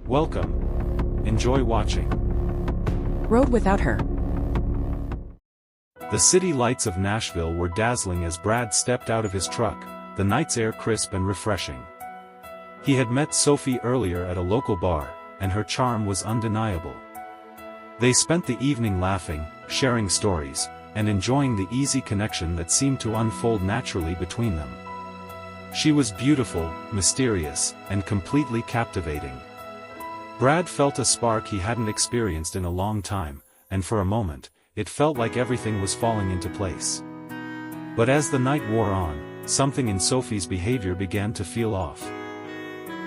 Welcome. Enjoy watching. Rode without her. The city lights of Nashville were dazzling as Brad stepped out of his truck, the night's air crisp and refreshing. He had met Sophie earlier at a local bar, and her charm was undeniable. They spent the evening laughing, sharing stories, and enjoying the easy connection that seemed to unfold naturally between them. She was beautiful, mysterious, and completely captivating. Brad felt a spark he hadn't experienced in a long time, and for a moment, it felt like everything was falling into place. But as the night wore on, something in Sophie's behavior began to feel off.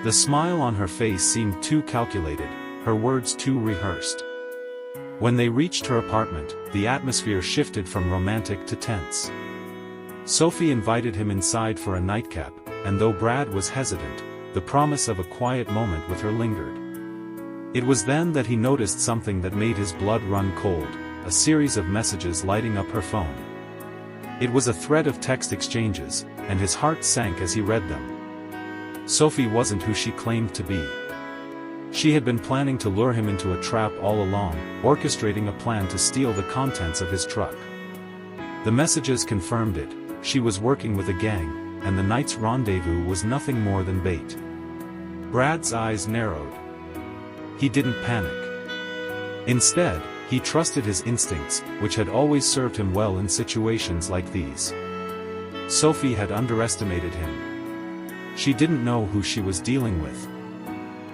The smile on her face seemed too calculated, her words too rehearsed. When they reached her apartment, the atmosphere shifted from romantic to tense. Sophie invited him inside for a nightcap, and though Brad was hesitant, the promise of a quiet moment with her lingered. It was then that he noticed something that made his blood run cold, a series of messages lighting up her phone. It was a thread of text exchanges, and his heart sank as he read them. Sophie wasn't who she claimed to be. She had been planning to lure him into a trap all along, orchestrating a plan to steal the contents of his truck. The messages confirmed it. She was working with a gang, and the night's rendezvous was nothing more than bait. Brad's eyes narrowed. He didn't panic. Instead, he trusted his instincts, which had always served him well in situations like these. Sophie had underestimated him. She didn't know who she was dealing with.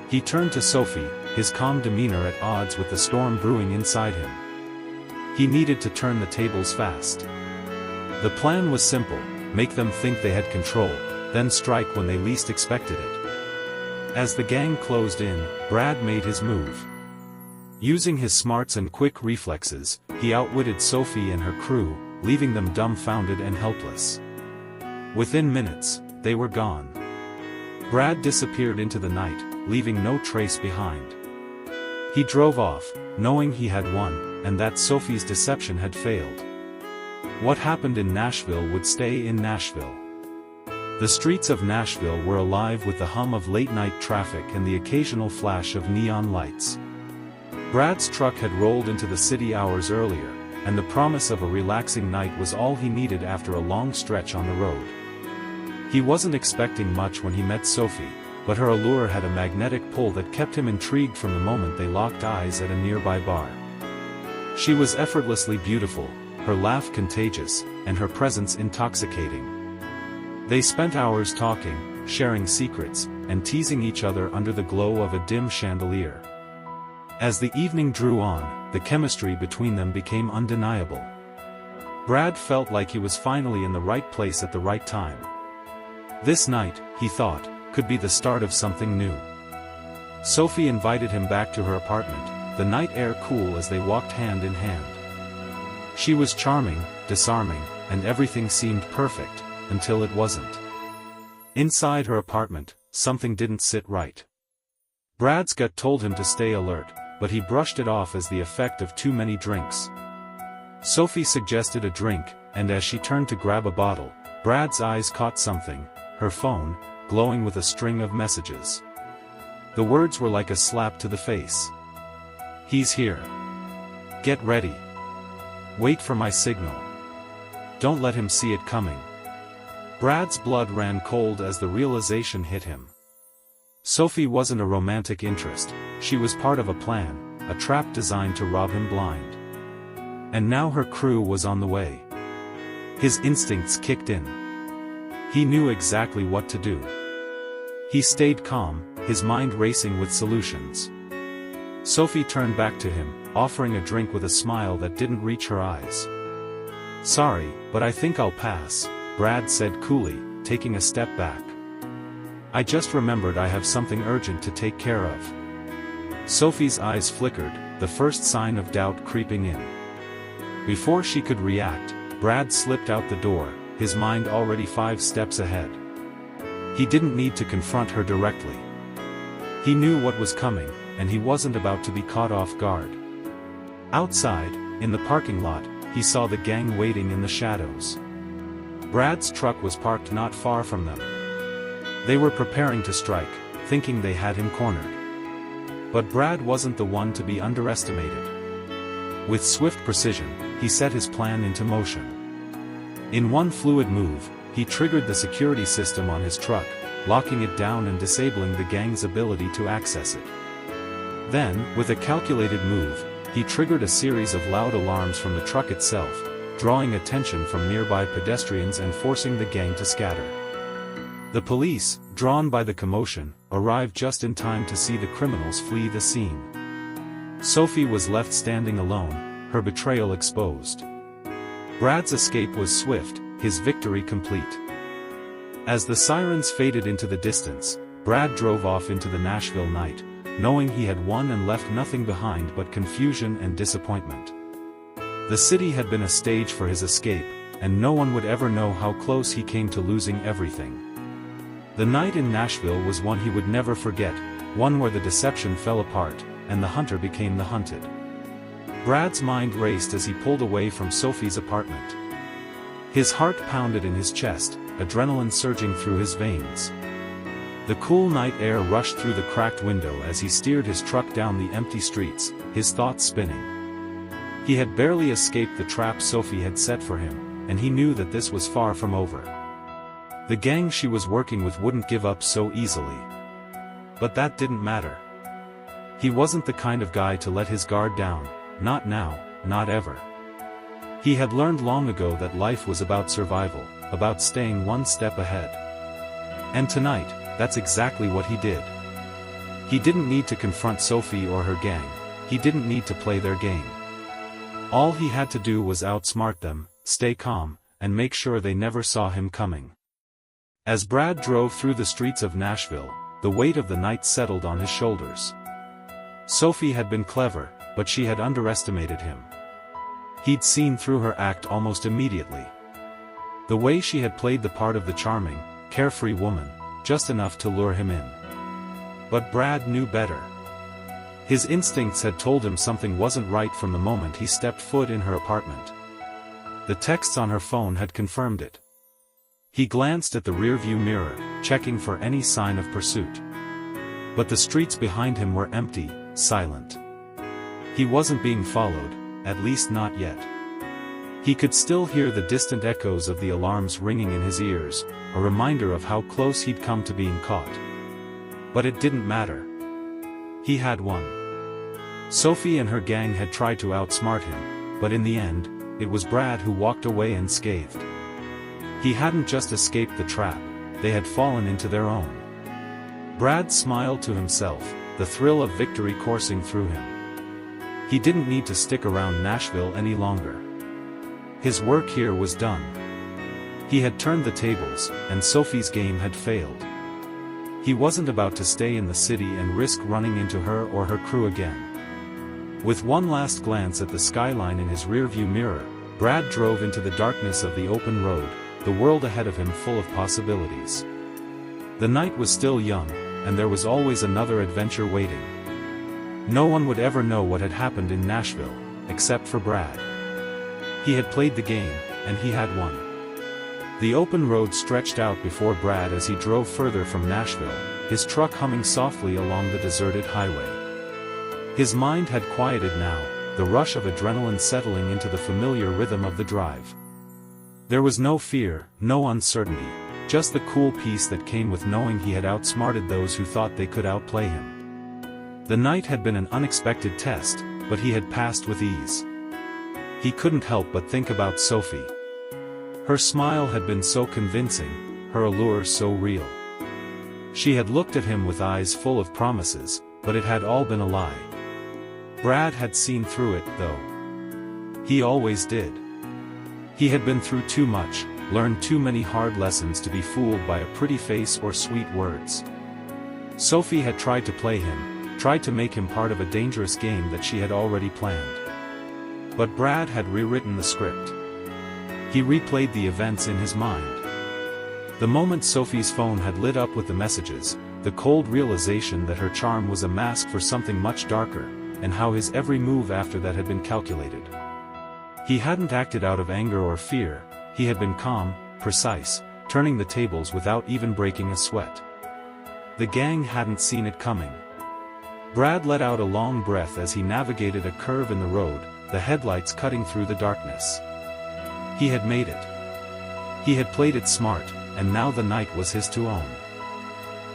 He turned to Sophie, his calm demeanor at odds with the storm brewing inside him. He needed to turn the tables fast. The plan was simple: make them think they had control, then strike when they least expected it. As the gang closed in, Brad made his move. Using his smarts and quick reflexes, he outwitted Sophie and her crew, leaving them dumbfounded and helpless. Within minutes, they were gone. Brad disappeared into the night, leaving no trace behind. He drove off, knowing he had won, and that Sophie's deception had failed. What happened in Nashville would stay in Nashville. The streets of Nashville were alive with the hum of late-night traffic and the occasional flash of neon lights. Brad's truck had rolled into the city hours earlier, and the promise of a relaxing night was all he needed after a long stretch on the road. He wasn't expecting much when he met Sophie, but her allure had a magnetic pull that kept him intrigued from the moment they locked eyes at a nearby bar. She was effortlessly beautiful, her laugh contagious, and her presence intoxicating. They spent hours talking, sharing secrets, and teasing each other under the glow of a dim chandelier. As the evening drew on, the chemistry between them became undeniable. Brad felt like he was finally in the right place at the right time. This night, he thought, could be the start of something new. Sophie invited him back to her apartment, the night air cool as they walked hand in hand. She was charming, disarming, and everything seemed perfect, until it wasn't. Inside her apartment, something didn't sit right. Brad's gut told him to stay alert, but he brushed it off as the effect of too many drinks. Sophie suggested a drink, and as she turned to grab a bottle, Brad's eyes caught something, her phone, glowing with a string of messages. The words were like a slap to the face. "He's here. Get ready. Wait for my signal. Don't let him see it coming." Brad's blood ran cold as the realization hit him. Sophie wasn't a romantic interest, she was part of a plan, a trap designed to rob him blind. And now her crew was on the way. His instincts kicked in. He knew exactly what to do. He stayed calm, his mind racing with solutions. Sophie turned back to him, offering a drink with a smile that didn't reach her eyes. "Sorry, but I think I'll pass," Brad said coolly, taking a step back. "I just remembered I have something urgent to take care of." Sophie's eyes flickered, the first sign of doubt creeping in. Before she could react, Brad slipped out the door, his mind already 5 steps ahead. He didn't need to confront her directly. He knew what was coming, and he wasn't about to be caught off guard. Outside, in the parking lot, he saw the gang waiting in the shadows. Brad's truck was parked not far from them. They were preparing to strike, thinking they had him cornered. But Brad wasn't the one to be underestimated. With swift precision, he set his plan into motion. In one fluid move, he triggered the security system on his truck, locking it down and disabling the gang's ability to access it. Then, with a calculated move, he triggered a series of loud alarms from the truck itself, drawing attention from nearby pedestrians and forcing the gang to scatter. The police, drawn by the commotion, arrived just in time to see the criminals flee the scene. Sophie was left standing alone, her betrayal exposed. Brad's escape was swift, his victory complete. As the sirens faded into the distance, Brad drove off into the Nashville night, knowing he had won and left nothing behind but confusion and disappointment. The city had been a stage for his escape, and no one would ever know how close he came to losing everything. The night in Nashville was one he would never forget, one where the deception fell apart, and the hunter became the hunted. Brad's mind raced as he pulled away from Sophie's apartment. His heart pounded in his chest, adrenaline surging through his veins. The cool night air rushed through the cracked window as he steered his truck down the empty streets, his thoughts spinning. He had barely escaped the trap Sophie had set for him, and he knew that this was far from over. The gang she was working with wouldn't give up so easily. But that didn't matter. He wasn't the kind of guy to let his guard down, not now, not ever. He had learned long ago that life was about survival, about staying one step ahead. And tonight, that's exactly what he did. He didn't need to confront Sophie or her gang, he didn't need to play their game. All he had to do was outsmart them, stay calm, and make sure they never saw him coming. As Brad drove through the streets of Nashville, the weight of the night settled on his shoulders. Sophie had been clever, but she had underestimated him. He'd seen through her act almost immediately. The way she had played the part of the charming, carefree woman, just enough to lure him in. But Brad knew better. His instincts had told him something wasn't right from the moment he stepped foot in her apartment. The texts on her phone had confirmed it. He glanced at the rearview mirror, checking for any sign of pursuit. But the streets behind him were empty, silent. He wasn't being followed, at least not yet. He could still hear the distant echoes of the alarms ringing in his ears, a reminder of how close he'd come to being caught. But it didn't matter. He had won. Sophie and her gang had tried to outsmart him, but in the end, it was Brad who walked away unscathed. He hadn't just escaped the trap, they had fallen into their own. Brad smiled to himself, the thrill of victory coursing through him. He didn't need to stick around Nashville any longer. His work here was done. He had turned the tables, and Sophie's game had failed. He wasn't about to stay in the city and risk running into her or her crew again. With one last glance at the skyline in his rearview mirror, Brad drove into the darkness of the open road, the world ahead of him full of possibilities. The night was still young, and there was always another adventure waiting. No one would ever know what had happened in Nashville, except for Brad. He had played the game, and he had won. The open road stretched out before Brad as he drove further from Nashville, his truck humming softly along the deserted highway. His mind had quieted now, the rush of adrenaline settling into the familiar rhythm of the drive. There was no fear, no uncertainty, just the cool peace that came with knowing he had outsmarted those who thought they could outplay him. The night had been an unexpected test, but he had passed with ease. He couldn't help but think about Sophie. Her smile had been so convincing, her allure so real. She had looked at him with eyes full of promises, but it had all been a lie. Brad had seen through it, though. He always did. He had been through too much, learned too many hard lessons to be fooled by a pretty face or sweet words. Sophie had tried to play him, tried to make him part of a dangerous game that she had already planned. But Brad had rewritten the script. He replayed the events in his mind. The moment Sophie's phone had lit up with the messages, the cold realization that her charm was a mask for something much darker, and how his every move after that had been calculated. He hadn't acted out of anger or fear, he had been calm, precise, turning the tables without even breaking a sweat. The gang hadn't seen it coming. Brad let out a long breath as he navigated a curve in the road, the headlights cutting through the darkness. He had made it. He had played it smart, and now the night was his to own.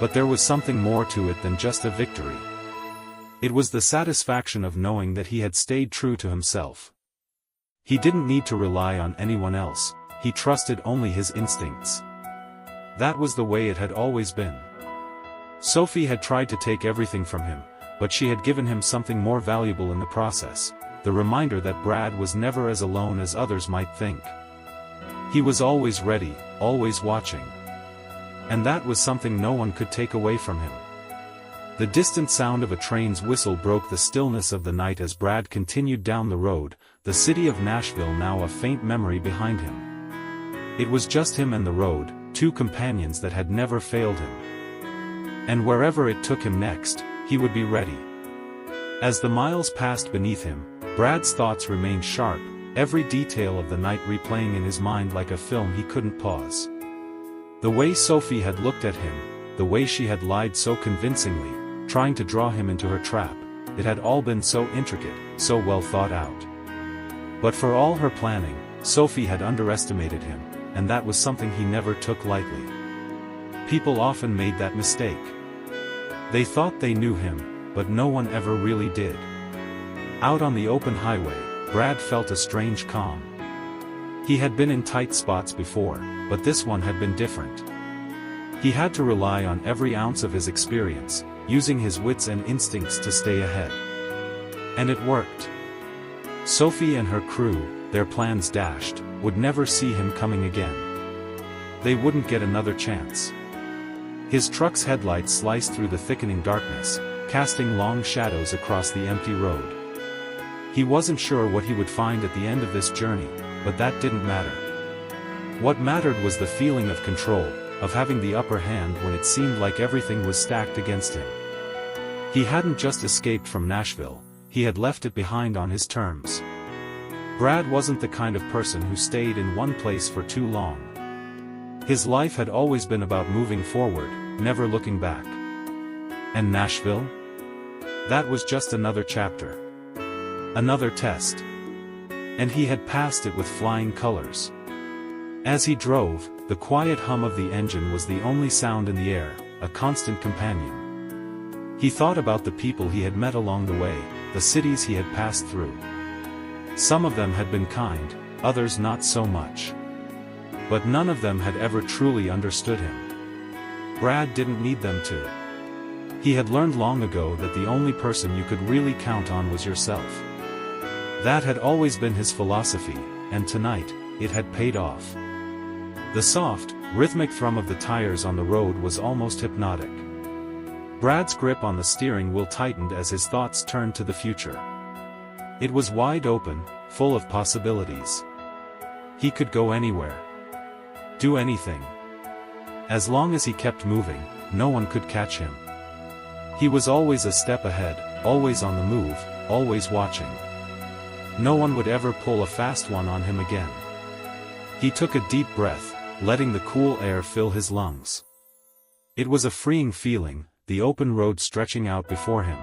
But there was something more to it than just a victory. It was the satisfaction of knowing that he had stayed true to himself. He didn't need to rely on anyone else, he trusted only his instincts. That was the way it had always been. Sophie had tried to take everything from him, but she had given him something more valuable in the process, the reminder that Brad was never as alone as others might think. He was always ready, always watching. And that was something no one could take away from him. The distant sound of a train's whistle broke the stillness of the night as Brad continued down the road, the city of Nashville now a faint memory behind him. It was just him and the road, two companions that had never failed him. And wherever it took him next, he would be ready. As the miles passed beneath him, Brad's thoughts remained sharp, every detail of the night replaying in his mind like a film he couldn't pause. The way Sophie had looked at him, the way she had lied so convincingly, trying to draw him into her trap, it had all been so intricate, so well thought out. But for all her planning, Sophie had underestimated him, and that was something he never took lightly. People often made that mistake. They thought they knew him, but no one ever really did. Out on the open highway, Brad felt a strange calm. He had been in tight spots before, but this one had been different. He had to rely on every ounce of his experience, using his wits and instincts to stay ahead. And it worked. Sophie and her crew, their plans dashed, would never see him coming again. They wouldn't get another chance. His truck's headlights sliced through the thickening darkness, casting long shadows across the empty road. He wasn't sure what he would find at the end of this journey, but that didn't matter. What mattered was the feeling of control, of having the upper hand when it seemed like everything was stacked against him. He hadn't just escaped from Nashville, he had left it behind on his terms. Brad wasn't the kind of person who stayed in one place for too long. His life had always been about moving forward, never looking back. And Nashville? That was just another chapter. Another test. And he had passed it with flying colors. As he drove, the quiet hum of the engine was the only sound in the air, a constant companion. He thought about the people he had met along the way, the cities he had passed through. Some of them had been kind, others not so much. But none of them had ever truly understood him. Brad didn't need them to. He had learned long ago that the only person you could really count on was yourself. That had always been his philosophy, and tonight, it had paid off. The soft, rhythmic thrum of the tires on the road was almost hypnotic. Brad's grip on the steering wheel tightened as his thoughts turned to the future. It was wide open, full of possibilities. He could go anywhere. Do anything. As long as he kept moving, no one could catch him. He was always a step ahead, always on the move, always watching. No one would ever pull a fast one on him again. He took a deep breath, letting the cool air fill his lungs. It was a freeing feeling, the open road stretching out before him.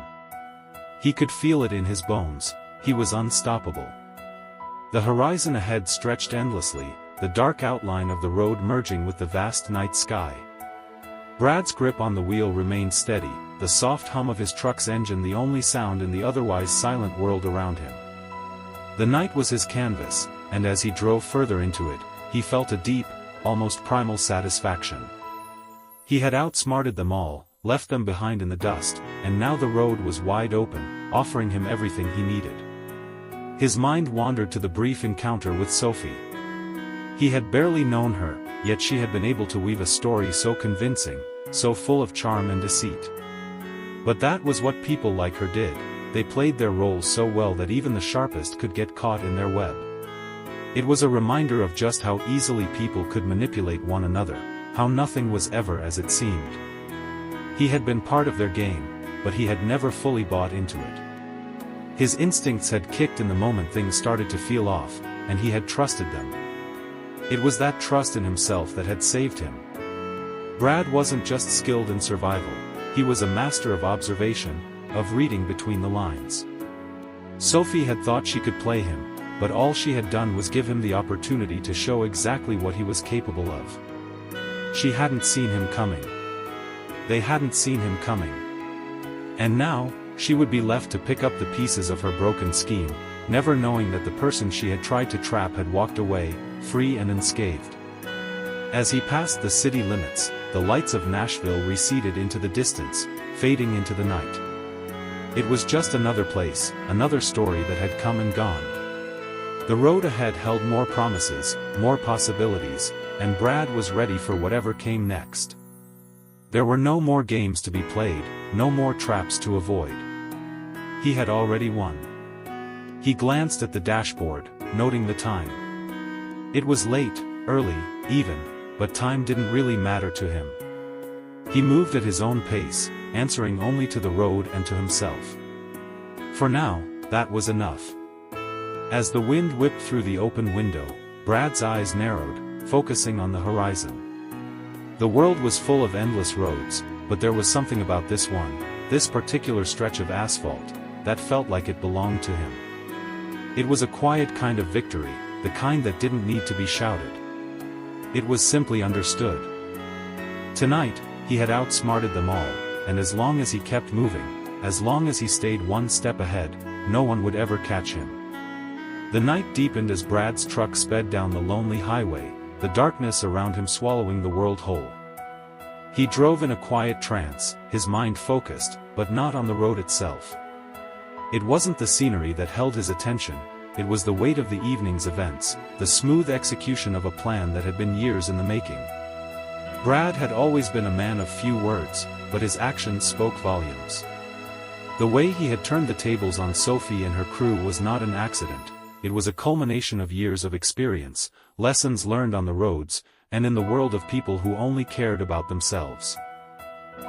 He could feel it in his bones, he was unstoppable. The horizon ahead stretched endlessly, the dark outline of the road merging with the vast night sky. Brad's grip on the wheel remained steady, the soft hum of his truck's engine the only sound in the otherwise silent world around him. The night was his canvas, and as he drove further into it, he felt a deep, almost primal satisfaction. He had outsmarted them all, left them behind in the dust, and now the road was wide open, offering him everything he needed. His mind wandered to the brief encounter with Sophie. He had barely known her, yet she had been able to weave a story so convincing, so full of charm and deceit. But that was what people like her did. They played their roles so well that even the sharpest could get caught in their web. It was a reminder of just how easily people could manipulate one another, how nothing was ever as it seemed. He had been part of their game, but he had never fully bought into it. His instincts had kicked in the moment things started to feel off, and he had trusted them. It was that trust in himself that had saved him. Brad wasn't just skilled in survival, he was a master of observation, of reading between the lines. Sophie had thought she could play him, but all she had done was give him the opportunity to show exactly what he was capable of. She hadn't seen him coming. They hadn't seen him coming. And now, she would be left to pick up the pieces of her broken scheme, never knowing that the person she had tried to trap had walked away, free and unscathed. As he passed the city limits, the lights of Nashville receded into the distance, fading into the night. It was just another place, another story that had come and gone. The road ahead held more promises, more possibilities, and Brad was ready for whatever came next. There were no more games to be played, no more traps to avoid. He had already won. He glanced at the dashboard, noting the time. It was late, early, even, but time didn't really matter to him. He moved at his own pace, answering only to the road and to himself. For now, that was enough. As the wind whipped through the open window, Brad's eyes narrowed, focusing on the horizon. The world was full of endless roads, but there was something about this one, this particular stretch of asphalt, that felt like it belonged to him. It was a quiet kind of victory, the kind that didn't need to be shouted. It was simply understood. Tonight, he had outsmarted them all, and as long as he kept moving, as long as he stayed one step ahead, no one would ever catch him. The night deepened as Brad's truck sped down the lonely highway, the darkness around him swallowing the world whole. He drove in a quiet trance, his mind focused, but not on the road itself. It wasn't the scenery that held his attention, it was the weight of the evening's events, the smooth execution of a plan that had been years in the making. Brad had always been a man of few words, but his actions spoke volumes. The way he had turned the tables on Sophie and her crew was not an accident. It was a culmination of years of experience, lessons learned on the roads, and in the world of people who only cared about themselves.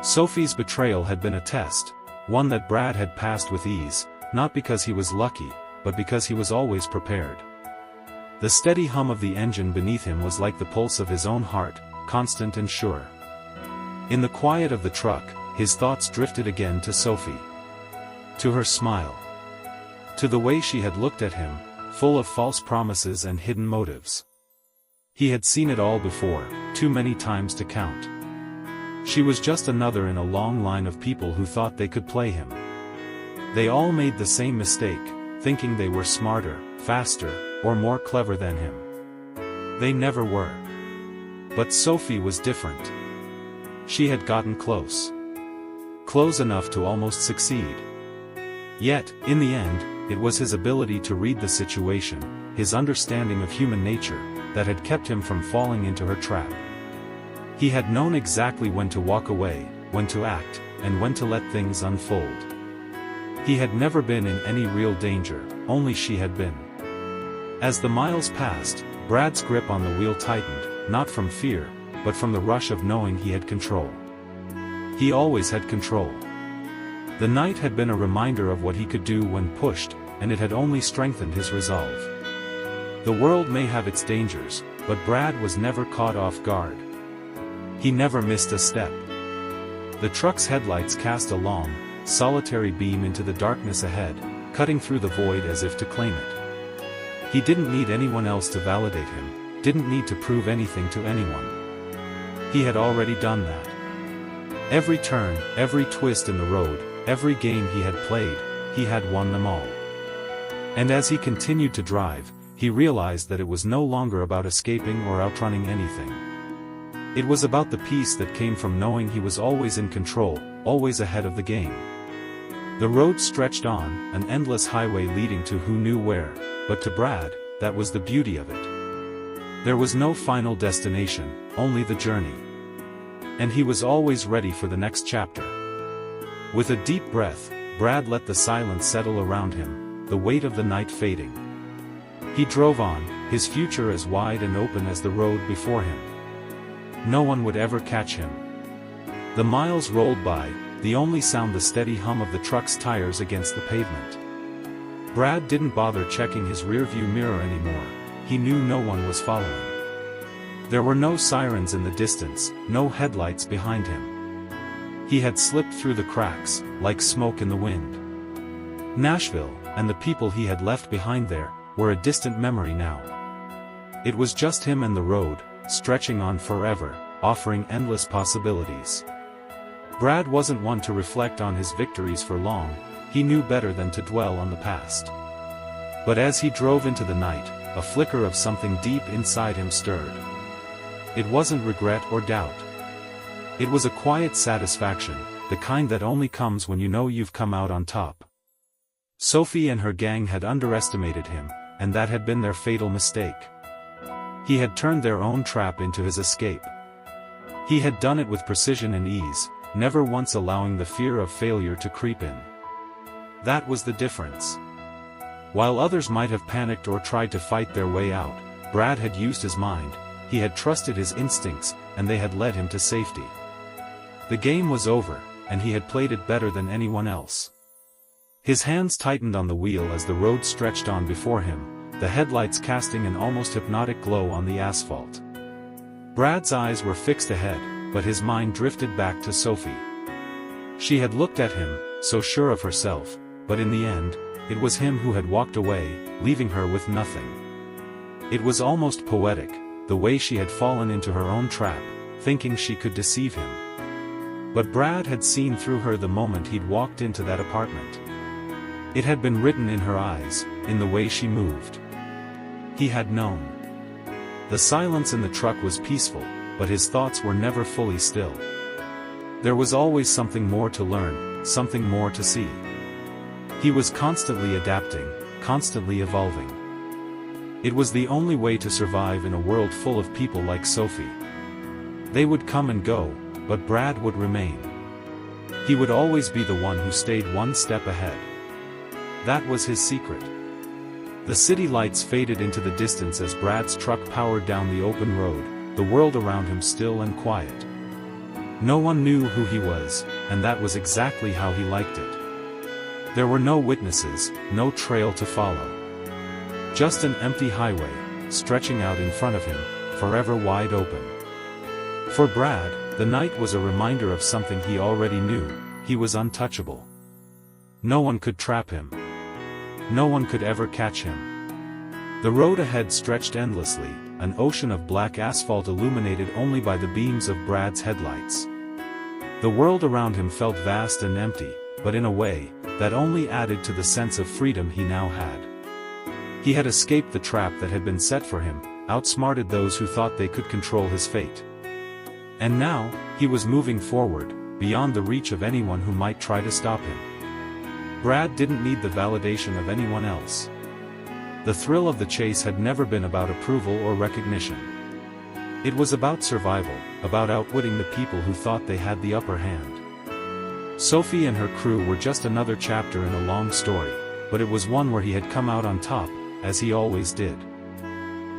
Sophie's betrayal had been a test, one that Brad had passed with ease, not because he was lucky, but because he was always prepared. The steady hum of the engine beneath him was like the pulse of his own heart, constant and sure. In the quiet of the truck, his thoughts drifted again to Sophie. To her smile. To the way she had looked at him, full of false promises and hidden motives. He had seen it all before, too many times to count. She was just another in a long line of people who thought they could play him. They all made the same mistake, thinking they were smarter, faster, or more clever than him. They never were. But Sophie was different. She had gotten close. Close enough to almost succeed. Yet, in the end, it was his ability to read the situation, his understanding of human nature, that had kept him from falling into her trap. He had known exactly when to walk away, when to act, and when to let things unfold. He had never been in any real danger, only she had been. As the miles passed, Brad's grip on the wheel tightened, not from fear, but from the rush of knowing he had control. He always had control. The night had been a reminder of what he could do when pushed, and it had only strengthened his resolve. The world may have its dangers, but Brad was never caught off guard. He never missed a step. The truck's headlights cast a long, solitary beam into the darkness ahead, cutting through the void as if to claim it. He didn't need anyone else to validate him, didn't need to prove anything to anyone. He had already done that. Every turn, every twist in the road, every game he had played, he had won them all. And as he continued to drive, he realized that it was no longer about escaping or outrunning anything. It was about the peace that came from knowing he was always in control, always ahead of the game. The road stretched on, an endless highway leading to who knew where, but to Brad, that was the beauty of it. There was no final destination, only the journey. And he was always ready for the next chapter. With a deep breath, Brad let the silence settle around him, the weight of the night fading. He drove on, his future as wide and open as the road before him. No one would ever catch him. The miles rolled by, the only sound the steady hum of the truck's tires against the pavement. Brad didn't bother checking his rearview mirror anymore, he knew no one was following. There were no sirens in the distance, no headlights behind him. He had slipped through the cracks, like smoke in the wind. Nashville, and the people he had left behind there, were a distant memory now. It was just him and the road, stretching on forever, offering endless possibilities. Brad wasn't one to reflect on his victories for long, he knew better than to dwell on the past. But as he drove into the night, a flicker of something deep inside him stirred. It wasn't regret or doubt. It was a quiet satisfaction, the kind that only comes when you know you've come out on top. Sophie and her gang had underestimated him, and that had been their fatal mistake. He had turned their own trap into his escape. He had done it with precision and ease, never once allowing the fear of failure to creep in. That was the difference. While others might have panicked or tried to fight their way out, Brad had used his mind, he had trusted his instincts, and they had led him to safety. The game was over, and he had played it better than anyone else. His hands tightened on the wheel as the road stretched on before him, the headlights casting an almost hypnotic glow on the asphalt. Brad's eyes were fixed ahead, but his mind drifted back to Sophie. She had looked at him, so sure of herself, but in the end, it was him who had walked away, leaving her with nothing. It was almost poetic, the way she had fallen into her own trap, thinking she could deceive him. But Brad had seen through her the moment he'd walked into that apartment. It had been written in her eyes, in the way she moved. He had known. The silence in the truck was peaceful, but his thoughts were never fully still. There was always something more to learn, something more to see. He was constantly adapting, constantly evolving. It was the only way to survive in a world full of people like Sophie. They would come and go, but Brad would remain. He would always be the one who stayed one step ahead. That was his secret. The city lights faded into the distance as Brad's truck powered down the open road, the world around him still and quiet. No one knew who he was, and that was exactly how he liked it. There were no witnesses, no trail to follow. Just an empty highway, stretching out in front of him, forever wide open. For Brad, the night was a reminder of something he already knew, he was untouchable. No one could trap him. No one could ever catch him. The road ahead stretched endlessly, an ocean of black asphalt illuminated only by the beams of Brad's headlights. The world around him felt vast and empty, but in a way, that only added to the sense of freedom he now had. He had escaped the trap that had been set for him, outsmarted those who thought they could control his fate. And now, he was moving forward, beyond the reach of anyone who might try to stop him. Brad didn't need the validation of anyone else. The thrill of the chase had never been about approval or recognition. It was about survival, about outwitting the people who thought they had the upper hand. Sophie and her crew were just another chapter in a long story, but it was one where he had come out on top, as he always did.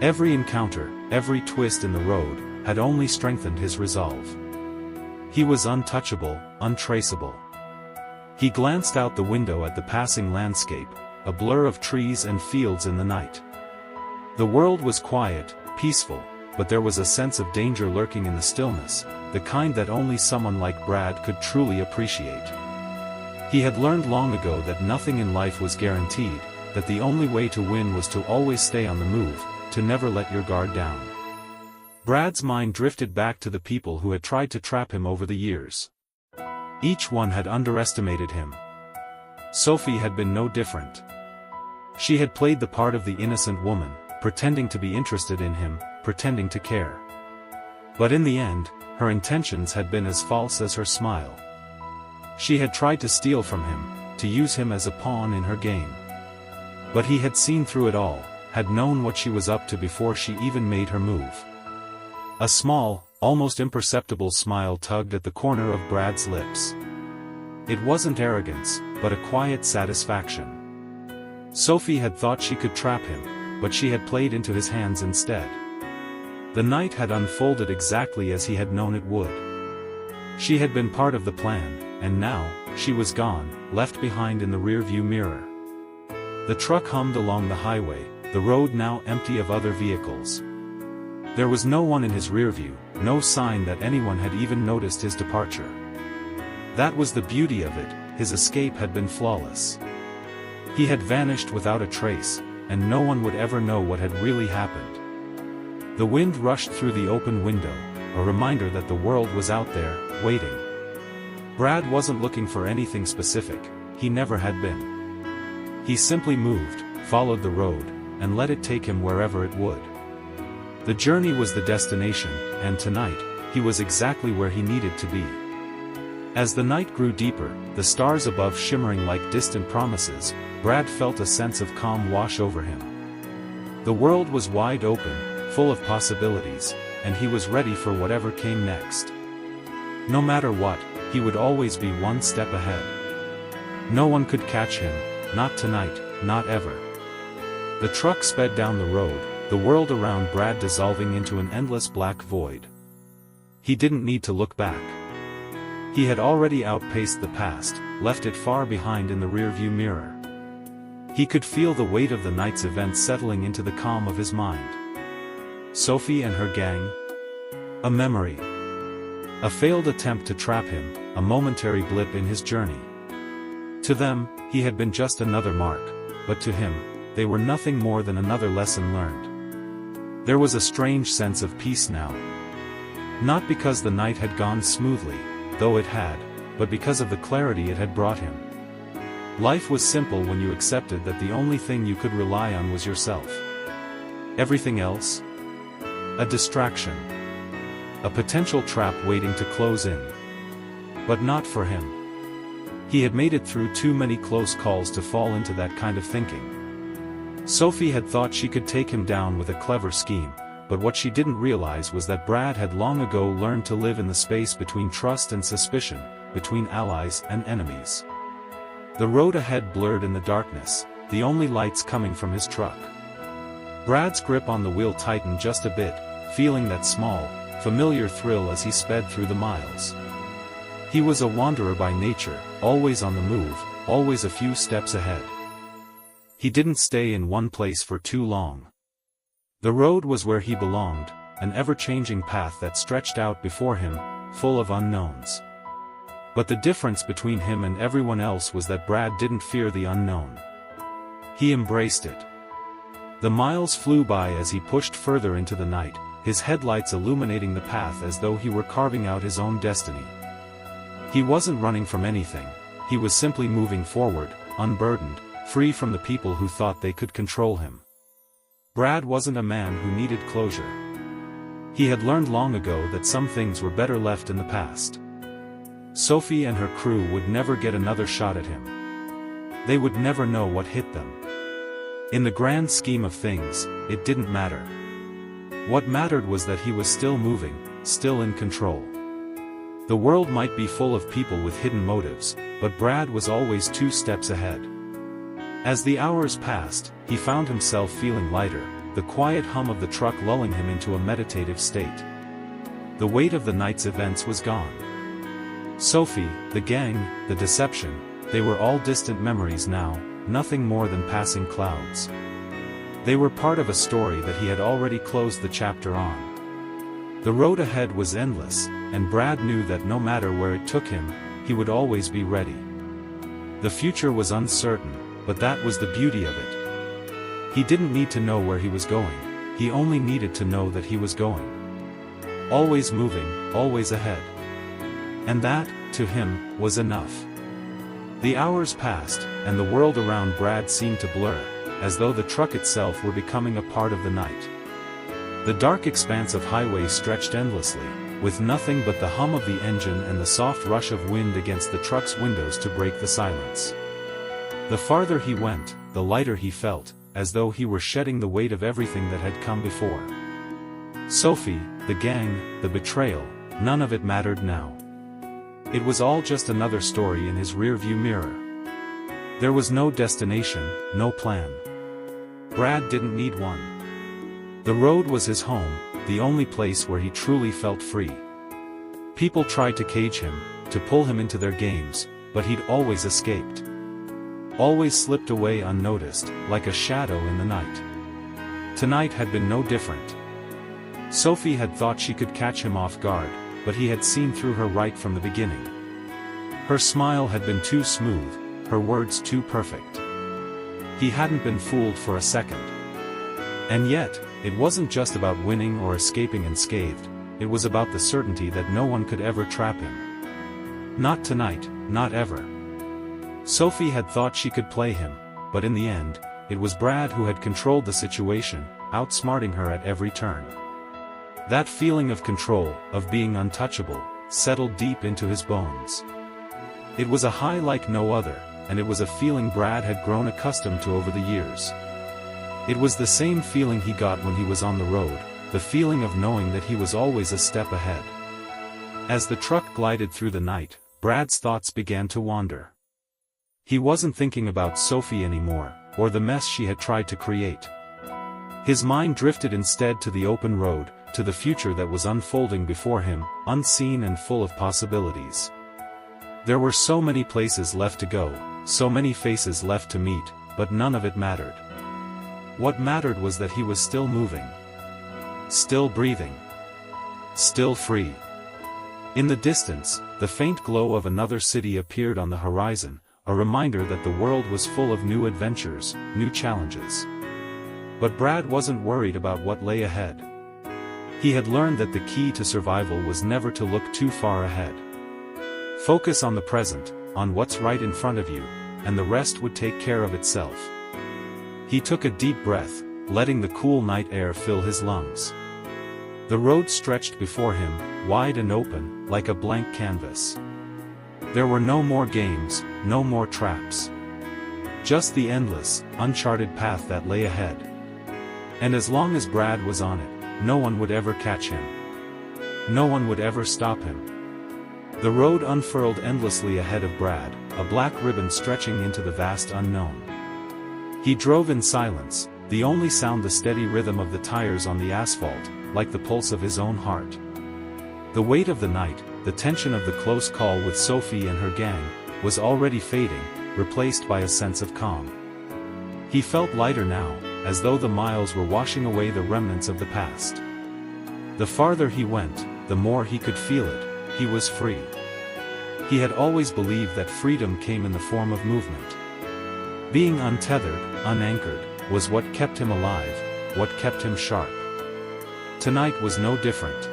Every encounter, every twist in the road, had only strengthened his resolve. He was untouchable, untraceable. He glanced out the window at the passing landscape, a blur of trees and fields in the night. The world was quiet, peaceful, but there was a sense of danger lurking in the stillness, the kind that only someone like Brad could truly appreciate. He had learned long ago that nothing in life was guaranteed, that the only way to win was to always stay on the move, to never let your guard down. Brad's mind drifted back to the people who had tried to trap him over the years. Each one had underestimated him. Sophie had been no different. She had played the part of the innocent woman, pretending to be interested in him, pretending to care. But in the end, her intentions had been as false as her smile. She had tried to steal from him, to use him as a pawn in her game. But he had seen through it all, had known what she was up to before she even made her move. A small, almost imperceptible smile tugged at the corner of Brad's lips. It wasn't arrogance, but a quiet satisfaction. Sophie had thought she could trap him, but she had played into his hands instead. The night had unfolded exactly as he had known it would. She had been part of the plan, and now, she was gone, left behind in the rearview mirror. The truck hummed along the highway, the road now empty of other vehicles. There was no one in his rearview, no sign that anyone had even noticed his departure. That was the beauty of it, his escape had been flawless. He had vanished without a trace, and no one would ever know what had really happened. The wind rushed through the open window, a reminder that the world was out there, waiting. Brad wasn't looking for anything specific, he never had been. He simply moved, followed the road, and let it take him wherever it would. The journey was the destination, and tonight, he was exactly where he needed to be. As the night grew deeper, the stars above shimmering like distant promises, Brad felt a sense of calm wash over him. The world was wide open, full of possibilities, and he was ready for whatever came next. No matter what, he would always be one step ahead. No one could catch him, not tonight, not ever. The truck sped down the road, the world around Brad dissolving into an endless black void. He didn't need to look back. He had already outpaced the past, left it far behind in the rearview mirror. He could feel the weight of the night's events settling into the calm of his mind. Sophie and her gang? A memory. A failed attempt to trap him, a momentary blip in his journey. To them, he had been just another mark, but to him, they were nothing more than another lesson learned. There was a strange sense of peace now. Not because the night had gone smoothly, though it had, but because of the clarity it had brought him. Life was simple when you accepted that the only thing you could rely on was yourself. Everything else? A distraction. A potential trap waiting to close in. But not for him. He had made it through too many close calls to fall into that kind of thinking. Sophie had thought she could take him down with a clever scheme, but what she didn't realize was that Brad had long ago learned to live in the space between trust and suspicion, between allies and enemies. The road ahead blurred in the darkness, the only lights coming from his truck. Brad's grip on the wheel tightened just a bit, feeling that small, familiar thrill as he sped through the miles. He was a wanderer by nature, always on the move, always a few steps ahead. He didn't stay in one place for too long. The road was where he belonged, an ever-changing path that stretched out before him, full of unknowns. But the difference between him and everyone else was that Brad didn't fear the unknown. He embraced it. The miles flew by as he pushed further into the night, his headlights illuminating the path as though he were carving out his own destiny. He wasn't running from anything, he was simply moving forward, unburdened, free from the people who thought they could control him. Brad wasn't a man who needed closure. He had learned long ago that some things were better left in the past. Sophie and her crew would never get another shot at him. They would never know what hit them. In the grand scheme of things, it didn't matter. What mattered was that he was still moving, still in control. The world might be full of people with hidden motives, but Brad was always 2 steps ahead. As the hours passed, he found himself feeling lighter, the quiet hum of the truck lulling him into a meditative state. The weight of the night's events was gone. Sophie, the gang, the deception, they were all distant memories now, nothing more than passing clouds. They were part of a story that he had already closed the chapter on. The road ahead was endless, and Brad knew that no matter where it took him, he would always be ready. The future was uncertain, but that was the beauty of it. He didn't need to know where he was going, he only needed to know that he was going. Always moving, always ahead. And that, to him, was enough. The hours passed, and the world around Brad seemed to blur, as though the truck itself were becoming a part of the night. The dark expanse of highway stretched endlessly, with nothing but the hum of the engine and the soft rush of wind against the truck's windows to break the silence. The farther he went, the lighter he felt, as though he were shedding the weight of everything that had come before. Sophie, the gang, the betrayal, none of it mattered now. It was all just another story in his rearview mirror. There was no destination, no plan. Brad didn't need one. The road was his home, the only place where he truly felt free. People tried to cage him, to pull him into their games, but he'd always escaped. Always slipped away unnoticed, like a shadow in the night. Tonight had been no different. Sophie had thought she could catch him off guard, but he had seen through her right from the beginning. Her smile had been too smooth, her words too perfect. He hadn't been fooled for a second. And yet, it wasn't just about winning or escaping unscathed, it was about the certainty that no one could ever trap him. Not tonight, not ever. Sophie had thought she could play him, but in the end, it was Brad who had controlled the situation, outsmarting her at every turn. That feeling of control, of being untouchable, settled deep into his bones. It was a high like no other, and it was a feeling Brad had grown accustomed to over the years. It was the same feeling he got when he was on the road, the feeling of knowing that he was always a step ahead. As the truck glided through the night, Brad's thoughts began to wander. He wasn't thinking about Sophie anymore, or the mess she had tried to create. His mind drifted instead to the open road, to the future that was unfolding before him, unseen and full of possibilities. There were so many places left to go, so many faces left to meet, but none of it mattered. What mattered was that he was still moving. Still breathing. Still free. In the distance, the faint glow of another city appeared on the horizon, a reminder that the world was full of new adventures, new challenges. But Brad wasn't worried about what lay ahead. He had learned that the key to survival was never to look too far ahead. Focus on the present, on what's right in front of you, and the rest would take care of itself. He took a deep breath, letting the cool night air fill his lungs. The road stretched before him, wide and open, like a blank canvas. There were no more games, no more traps. Just the endless, uncharted path that lay ahead. And as long as Brad was on it, no one would ever catch him. No one would ever stop him. The road unfurled endlessly ahead of Brad, a black ribbon stretching into the vast unknown. He drove in silence, the only sound the steady rhythm of the tires on the asphalt, like the pulse of his own heart. The weight of the night, the tension of the close call with Sophie and her gang, was already fading, replaced by a sense of calm. He felt lighter now, as though the miles were washing away the remnants of the past. The farther he went, the more he could feel it, he was free. He had always believed that freedom came in the form of movement. Being untethered, unanchored, was what kept him alive, what kept him sharp. Tonight was no different.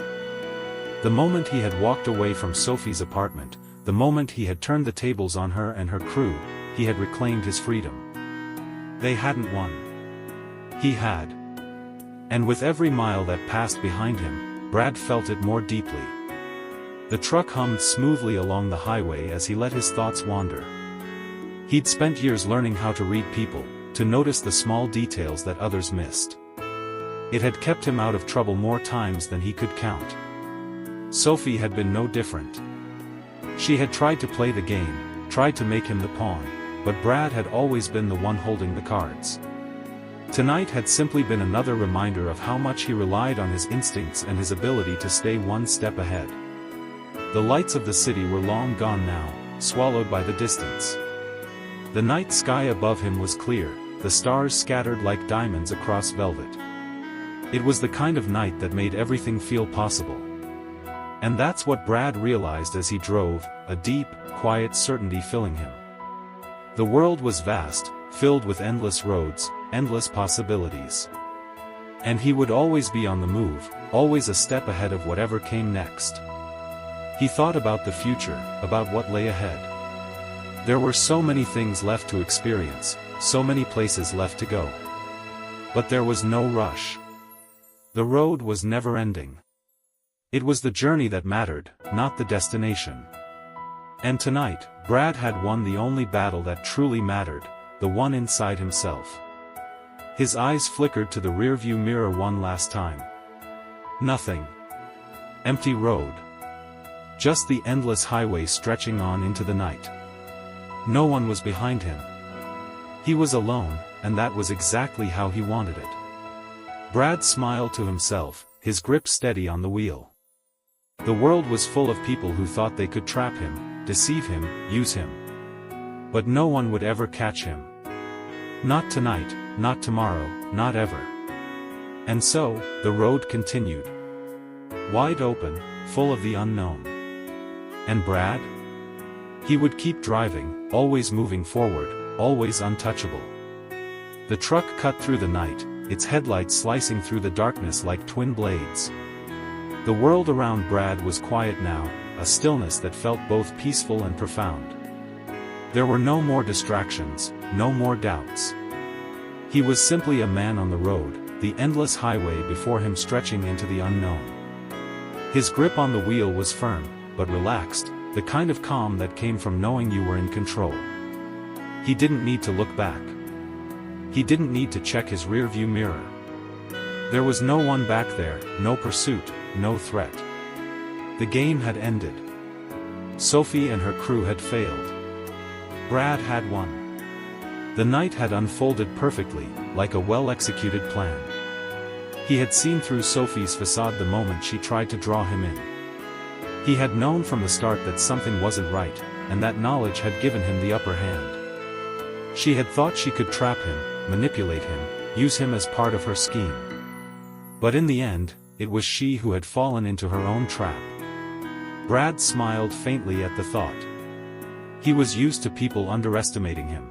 The moment he had walked away from Sophie's apartment, the moment he had turned the tables on her and her crew, he had reclaimed his freedom. They hadn't won. He had. And with every mile that passed behind him, Brad felt it more deeply. The truck hummed smoothly along the highway as he let his thoughts wander. He'd spent years learning how to read people, to notice the small details that others missed. It had kept him out of trouble more times than he could count. Sophie had been no different. She had tried to play the game, tried to make him the pawn, but Brad had always been the one holding the cards. Tonight had simply been another reminder of how much he relied on his instincts and his ability to stay one step ahead. The lights of the city were long gone now, swallowed by the distance. The night sky above him was clear, the stars scattered like diamonds across velvet. It was the kind of night that made everything feel possible. And that's what Brad realized as he drove, a deep, quiet certainty filling him. The world was vast, filled with endless roads, endless possibilities. And he would always be on the move, always a step ahead of whatever came next. He thought about the future, about what lay ahead. There were so many things left to experience, so many places left to go. But there was no rush. The road was never ending. It was the journey that mattered, not the destination. And tonight, Brad had won the only battle that truly mattered, the one inside himself. His eyes flickered to the rearview mirror one last time. Nothing. Empty road. Just the endless highway stretching on into the night. No one was behind him. He was alone, and that was exactly how he wanted it. Brad smiled to himself, his grip steady on the wheel. The world was full of people who thought they could trap him, deceive him, use him. But no one would ever catch him. Not tonight, not tomorrow, not ever. And so, the road continued. Wide open, full of the unknown. And Brad? He would keep driving, always moving forward, always untouchable. The truck cut through the night, its headlights slicing through the darkness like twin blades. The world around Brad was quiet now, a stillness that felt both peaceful and profound. There were no more distractions, no more doubts. He was simply a man on the road, the endless highway before him stretching into the unknown. His grip on the wheel was firm, but relaxed, the kind of calm that came from knowing you were in control. He didn't need to look back. He didn't need to check his rearview mirror. There was no one back there, no pursuit, no threat. The game had ended. Sophie and her crew had failed. Brad had won. The night had unfolded perfectly, like a well-executed plan. He had seen through Sophie's facade the moment she tried to draw him in. He had known from the start that something wasn't right, and that knowledge had given him the upper hand. She had thought she could trap him, manipulate him, use him as part of her scheme. But in the end, it was she who had fallen into her own trap. Brad smiled faintly at the thought. He was used to people underestimating him.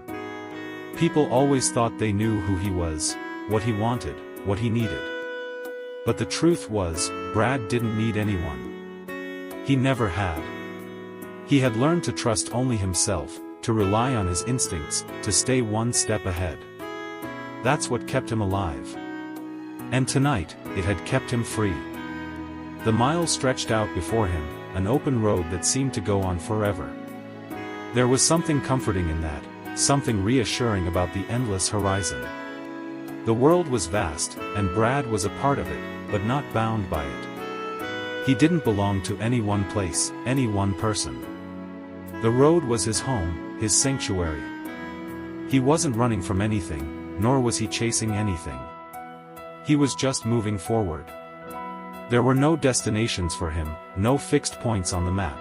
People always thought they knew who he was, what he wanted, what he needed. But the truth was, Brad didn't need anyone. He never had. He had learned to trust only himself, to rely on his instincts, to stay one step ahead. That's what kept him alive. And tonight, it had kept him free. The miles stretched out before him, an open road that seemed to go on forever. There was something comforting in that, something reassuring about the endless horizon. The world was vast, and Brad was a part of it, but not bound by it. He didn't belong to any one place, any one person. The road was his home, his sanctuary. He wasn't running from anything, nor was he chasing anything. He was just moving forward. There were no destinations for him, no fixed points on the map.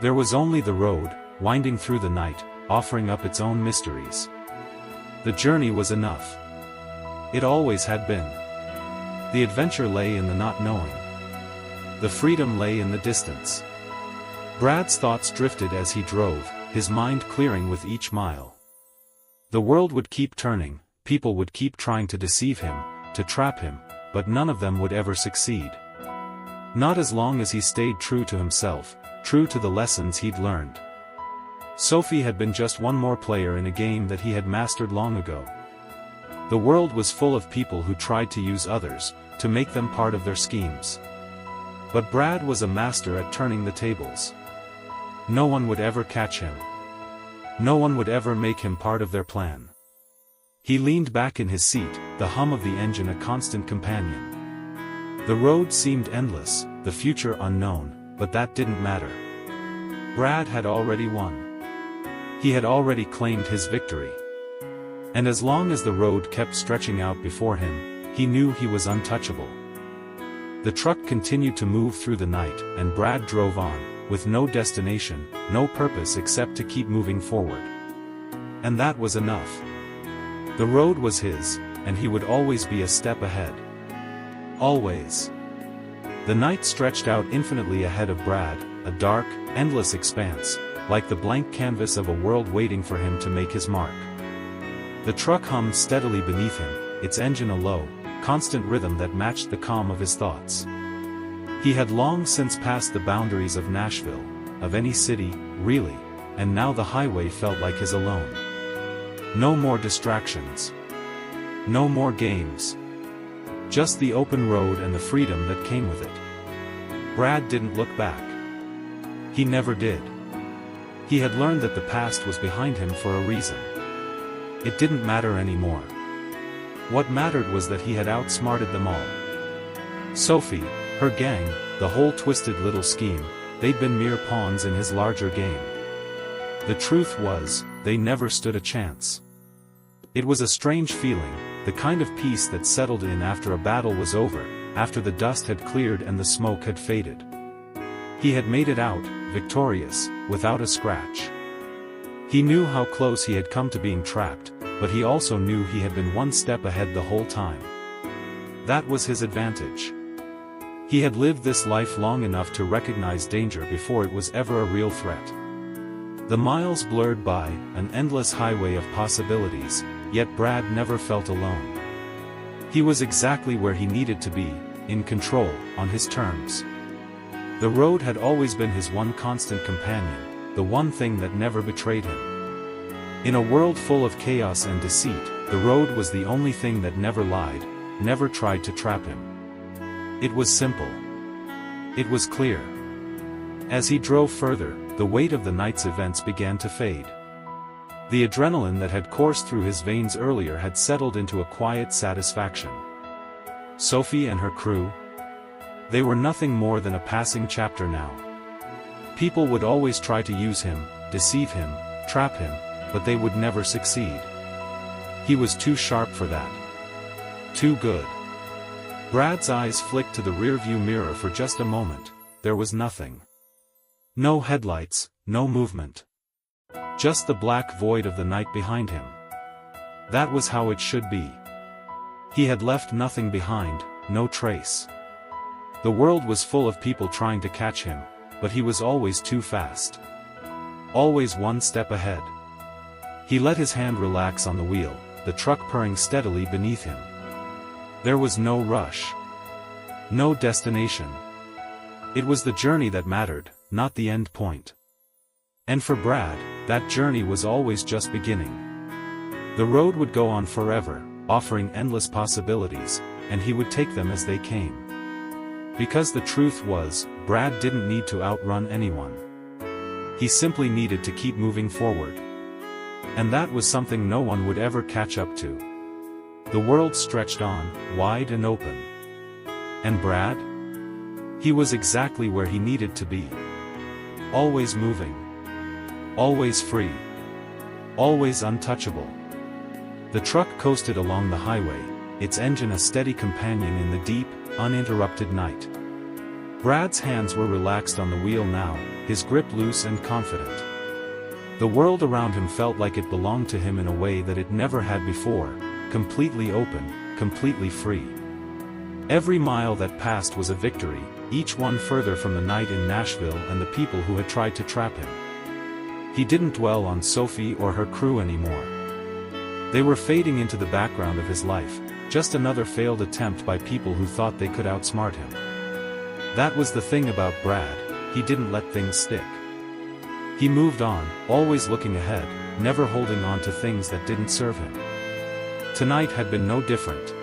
There was only the road, winding through the night, offering up its own mysteries. The journey was enough. It always had been. The adventure lay in the not knowing. The freedom lay in the distance. Brad's thoughts drifted as he drove, his mind clearing with each mile. The world would keep turning, people would keep trying to deceive him, to trap him, but none of them would ever succeed. Not as long as he stayed true to himself, true to the lessons he'd learned. Sophie had been just one more player in a game that he had mastered long ago. The world was full of people who tried to use others, to make them part of their schemes. But Brad was a master at turning the tables. No one would ever catch him. No one would ever make him part of their plan. He leaned back in his seat, the hum of the engine a constant companion. The road seemed endless, the future unknown, but that didn't matter. Brad had already won. He had already claimed his victory. And as long as the road kept stretching out before him, he knew he was untouchable. The truck continued to move through the night, and Brad drove on, with no destination, no purpose except to keep moving forward. And that was enough. The road was his, and he would always be a step ahead. Always. The night stretched out infinitely ahead of Brad, a dark, endless expanse, like the blank canvas of a world waiting for him to make his mark. The truck hummed steadily beneath him, its engine a low, constant rhythm that matched the calm of his thoughts. He had long since passed the boundaries of Nashville, of any city, really, and now the highway felt like his alone. No more distractions. No more games. Just the open road and the freedom that came with it. Brad didn't look back. He never did. He had learned that the past was behind him for a reason. It didn't matter anymore. What mattered was that he had outsmarted them all. Sophie, her gang, the whole twisted little scheme, they'd been mere pawns in his larger game. The truth was, they never stood a chance. It was a strange feeling, the kind of peace that settled in after a battle was over, after the dust had cleared and the smoke had faded. He had made it out, victorious, without a scratch. He knew how close he had come to being trapped, but he also knew he had been one step ahead the whole time. That was his advantage. He had lived this life long enough to recognize danger before it was ever a real threat. The miles blurred by, an endless highway of possibilities, yet Brad never felt alone. He was exactly where he needed to be, in control, on his terms. The road had always been his one constant companion, the one thing that never betrayed him. In a world full of chaos and deceit, the road was the only thing that never lied, never tried to trap him. It was simple. It was clear. As he drove further, the weight of the night's events began to fade. The adrenaline that had coursed through his veins earlier had settled into a quiet satisfaction. Sophie and her crew? They were nothing more than a passing chapter now. People would always try to use him, deceive him, trap him, but they would never succeed. He was too sharp for that. Too good. Brad's eyes flicked to the rearview mirror for just a moment. There was nothing. No headlights, no movement. Just the black void of the night behind him. That was how it should be. He had left nothing behind, no trace. The world was full of people trying to catch him, but he was always too fast. Always one step ahead. He let his hand relax on the wheel, the truck purring steadily beneath him. There was no rush. No destination. It was the journey that mattered, not the end point. And for Brad, that journey was always just beginning. The road would go on forever, offering endless possibilities, and he would take them as they came. Because the truth was, Brad didn't need to outrun anyone. He simply needed to keep moving forward. And that was something no one would ever catch up to. The world stretched on, wide and open. And Brad? He was exactly where he needed to be. Always moving. Always free. Always untouchable. The truck coasted along the highway, its engine a steady companion in the deep, uninterrupted night. Brad's hands were relaxed on the wheel now, his grip loose and confident. The world around him felt like it belonged to him in a way that it never had before, completely open, completely free. Every mile that passed was a victory, each one further from the night in Nashville and the people who had tried to trap him. He didn't dwell on Sophie or her crew anymore. They were fading into the background of his life, just another failed attempt by people who thought they could outsmart him. That was the thing about Brad, he didn't let things stick. He moved on, always looking ahead, never holding on to things that didn't serve him. Tonight had been no different.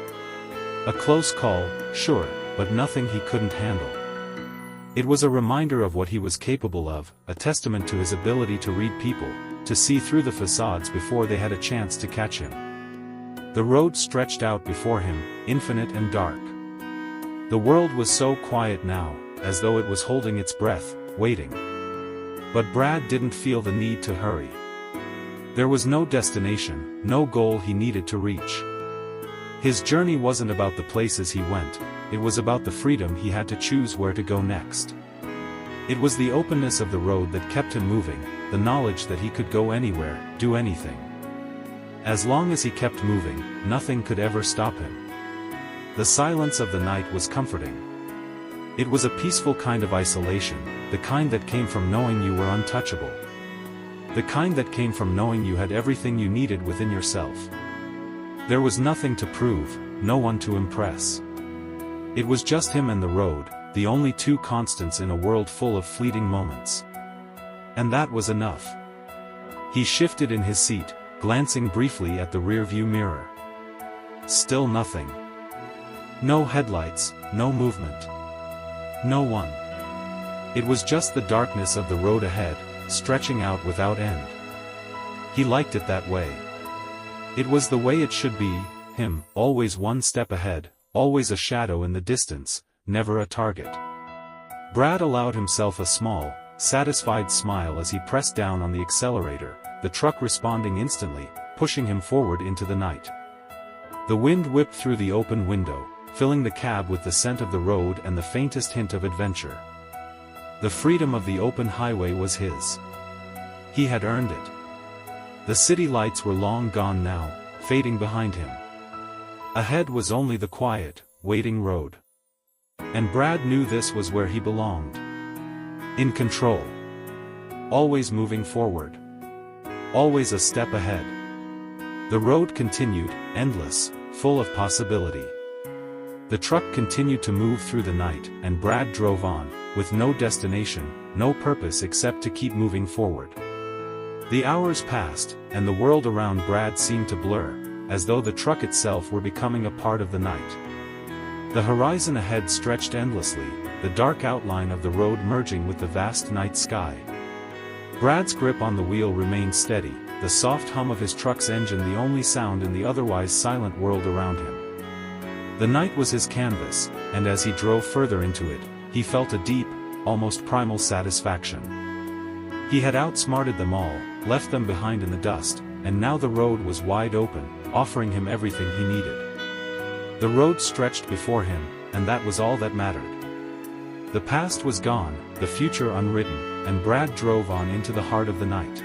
A close call, sure, but nothing he couldn't handle. It was a reminder of what he was capable of, a testament to his ability to read people, to see through the facades before they had a chance to catch him. The road stretched out before him, infinite and dark. The world was so quiet now, as though it was holding its breath, waiting. But Brad didn't feel the need to hurry. There was no destination, no goal he needed to reach. His journey wasn't about the places he went, it was about the freedom he had to choose where to go next. It was the openness of the road that kept him moving, the knowledge that he could go anywhere, do anything. As long as he kept moving, nothing could ever stop him. The silence of the night was comforting. It was a peaceful kind of isolation, the kind that came from knowing you were untouchable. The kind that came from knowing you had everything you needed within yourself. There was nothing to prove, no one to impress. It was just him and the road, the only two constants in a world full of fleeting moments. And that was enough. He shifted in his seat, glancing briefly at the rearview mirror. Still nothing. No headlights, no movement. No one. It was just the darkness of the road ahead, stretching out without end. He liked it that way. It was the way it should be, him, always one step ahead, always a shadow in the distance, never a target. Brad allowed himself a small, satisfied smile as he pressed down on the accelerator, the truck responding instantly, pushing him forward into the night. The wind whipped through the open window, filling the cab with the scent of the road and the faintest hint of adventure. The freedom of the open highway was his. He had earned it. The city lights were long gone now, fading behind him. Ahead was only the quiet, waiting road. And Brad knew this was where he belonged. In control. Always moving forward. always a step ahead. The road continued, endless, full of possibility. The truck continued to move through the night, and Brad drove on, with no destination, no purpose except to keep moving forward. The hours passed, and the world around Brad seemed to blur, as though the truck itself were becoming a part of the night. The horizon ahead stretched endlessly, the dark outline of the road merging with the vast night sky. Brad's grip on the wheel remained steady, the soft hum of his truck's engine the only sound in the otherwise silent world around him. The night was his canvas, and as he drove further into it, he felt a deep, almost primal satisfaction. He had outsmarted them all, left them behind in the dust, and now the road was wide open, offering him everything he needed. The road stretched before him, and that was all that mattered. The past was gone, the future unwritten, and Brad drove on into the heart of the night.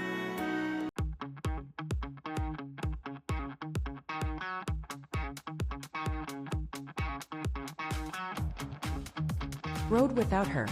Road without her.